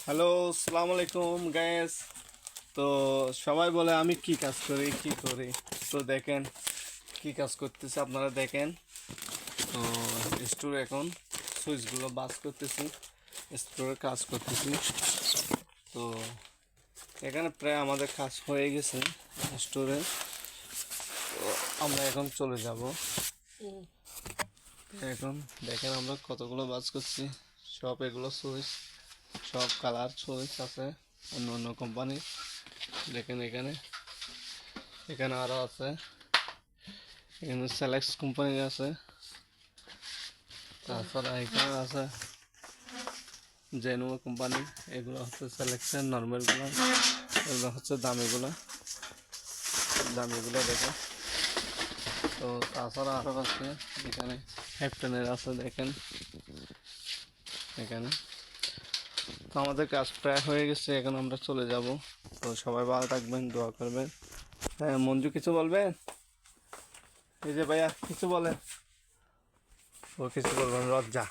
Hello, আসসালামু আলাইকুম guys. তো সবাই বলে আমি কি কাজ করি কি করি। তো দেখেন কি কাজ করতেছি, আপনারা দেখেন। তো স্টোরে এখন সুইচগুলো বাস করতেছি, স্টোরে কাজ করতেছি। তো এখানে প্রায় আমাদের কাজ হয়ে গেছে স্টোরে। তো আমরা এখন চলে যাব। এখন দেখেন আমরা কতগুলো বাস করছি। সব এগুলো সুইচ, সব কালার সুইচ আছে অন্য অন্য কোম্পানির। দেখেন এখানে এখানে আরও আছে, এখানে সেলেক্স কোম্পানির আছে, তাছাড়া এখানে আছে জেনুয়া কোম্পানি। এগুলো হচ্ছে সেলেকশন নর্মালগুলো, এগুলো হচ্ছে দামিগুলো দামিগুলো দেখেন। তো তাছাড়া আরও আছে এখানে হ্যাপটেনের আছে দেখেন এখানে। তো আমাদের কাজ প্রায় হয়ে গেছে, এখন আমরা চলে যাব। তো সবাই ভালো থাকবেন, দোয়া করবেন। হ্যাঁ মঞ্জু, কিছু বলবেন? এই যে ভাইয়া কিছু বলেন। ও কিছু বলবেন, লজ্জা।